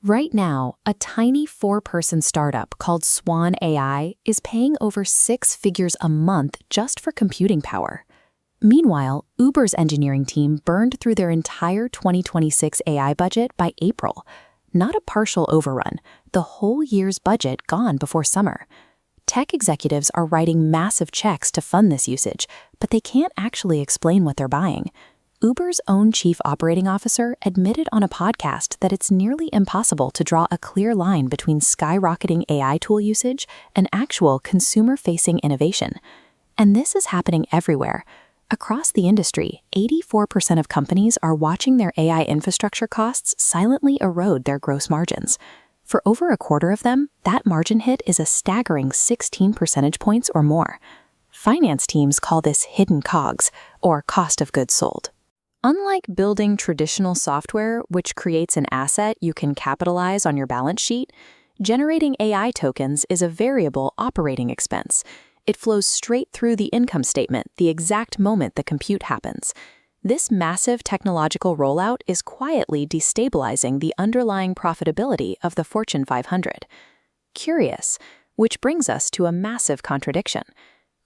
Right now, a tiny 4-person startup called Swan AI is paying over 6 figures a month just for computing power. Meanwhile, Uber's engineering team burned through their entire 2026 AI budget by April. Not a partial overrun, the whole year's budget gone before summer. Tech executives are writing massive checks to fund this usage, but they can't actually explain what they're buying. Uber's own chief operating officer admitted on a podcast that it's nearly impossible to draw a clear line between skyrocketing AI tool usage and actual consumer-facing innovation. And this is happening everywhere. Across the industry, 84% of companies are watching their AI infrastructure costs silently erode their gross margins. For over a quarter of them, that margin hit is a staggering 16 percentage points or more. Finance teams call this hidden COGS, or cost of goods sold. Unlike building traditional software, which creates an asset you can capitalize on your balance sheet, generating AI tokens is a variable operating expense. It flows straight through the income statement the exact moment the compute happens. This massive technological rollout is quietly destabilizing the underlying profitability of the Fortune 500. Curious, which brings us to a massive contradiction.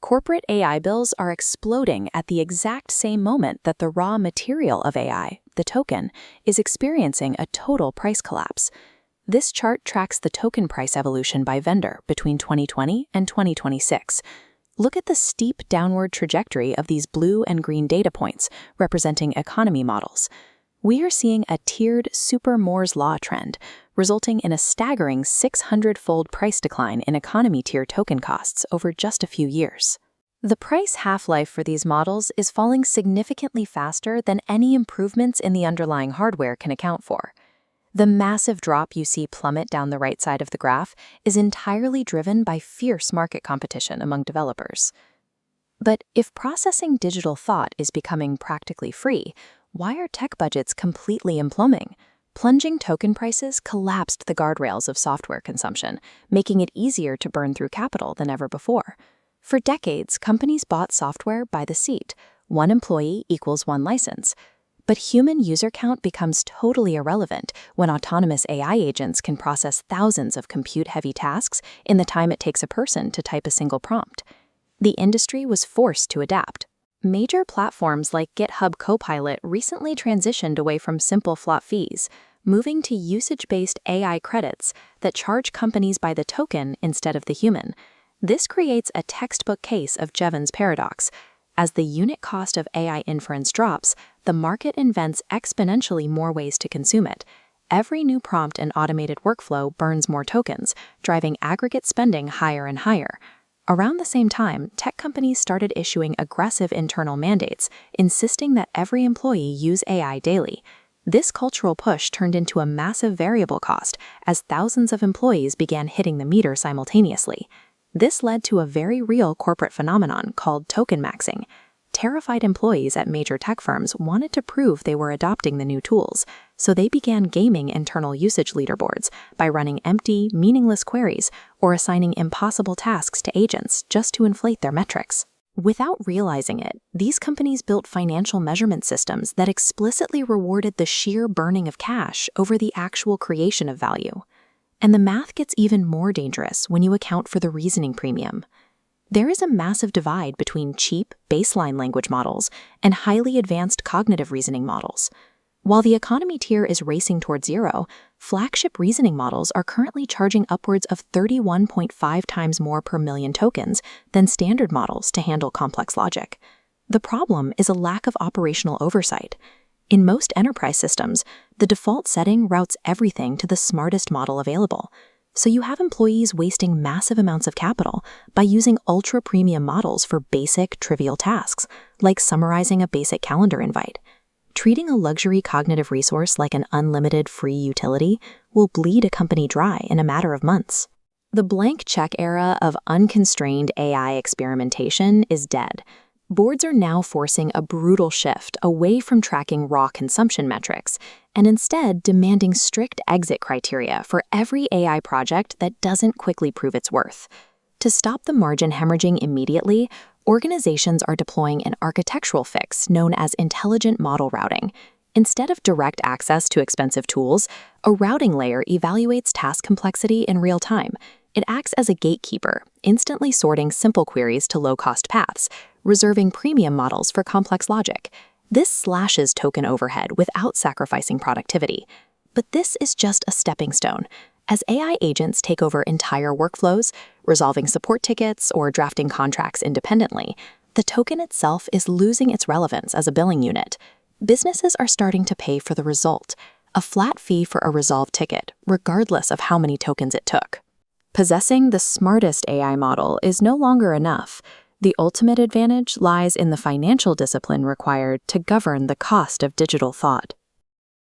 Corporate AI bills are exploding at the exact same moment that the raw material of AI, the token, is experiencing a total price collapse. This chart tracks the token price evolution by vendor between 2020 and 2026. Look at the steep downward trajectory of these blue and green data points, representing economy models. We are seeing a tiered super Moore's law trend, resulting in a staggering 600-fold price decline in economy tier token costs over just a few years. The price half-life for these models is falling significantly faster than any improvements in the underlying hardware can account for. The massive drop you see plummet down the right side of the graph is entirely driven by fierce market competition among developers. But if processing digital thought is becoming practically free, why are tech budgets completely imploding? Plunging token prices collapsed the guardrails of software consumption, making it easier to burn through capital than ever before. For decades, companies bought software by the seat. 1 employee equals 1 license. But human user count becomes totally irrelevant when autonomous AI agents can process thousands of compute-heavy tasks in the time it takes a person to type a single prompt. The industry was forced to adapt. Major platforms like GitHub Copilot recently transitioned away from simple flat fees, moving to usage-based AI credits that charge companies by the token instead of the human. This creates a textbook case of Jevons paradox. As the unit cost of AI inference drops, the market invents exponentially more ways to consume it. Every new prompt and automated workflow burns more tokens, driving aggregate spending higher and higher. Around the same time, tech companies started issuing aggressive internal mandates, insisting that every employee use AI daily. This cultural push turned into a massive variable cost as thousands of employees began hitting the meter simultaneously. This led to a very real corporate phenomenon called token maxing. Terrified employees at major tech firms wanted to prove they were adopting the new tools, so they began gaming internal usage leaderboards by running empty, meaningless queries or assigning impossible tasks to agents just to inflate their metrics. Without realizing it, these companies built financial measurement systems that explicitly rewarded the sheer burning of cash over the actual creation of value. And the math gets even more dangerous when you account for the reasoning premium. There is a massive divide between cheap, baseline language models and highly advanced cognitive reasoning models. While the economy tier is racing toward zero, flagship reasoning models are currently charging upwards of 31.5 times more per million tokens than standard models to handle complex logic. The problem is a lack of operational oversight. In most enterprise systems, the default setting routes everything to the smartest model available. So you have employees wasting massive amounts of capital by using ultra-premium models for basic, trivial tasks, like summarizing a basic calendar invite. Treating a luxury cognitive resource like an unlimited free utility will bleed a company dry in a matter of months. The blank check era of unconstrained AI experimentation is dead. Boards are now forcing a brutal shift away from tracking raw consumption metrics and instead demanding strict exit criteria for every AI project that doesn't quickly prove its worth. To stop the margin hemorrhaging immediately, organizations are deploying an architectural fix known as intelligent model routing. Instead of direct access to expensive tools, a routing layer evaluates task complexity in real time. It acts as a gatekeeper, instantly sorting simple queries to low-cost paths, reserving premium models for complex logic. This slashes token overhead without sacrificing productivity. But this is just a stepping stone. As AI agents take over entire workflows, resolving support tickets or drafting contracts independently, the token itself is losing its relevance as a billing unit. Businesses are starting to pay for the result, a flat fee for a resolved ticket, regardless of how many tokens it took. Possessing the smartest AI model is no longer enough. The ultimate advantage lies in the financial discipline required to govern the cost of digital thought.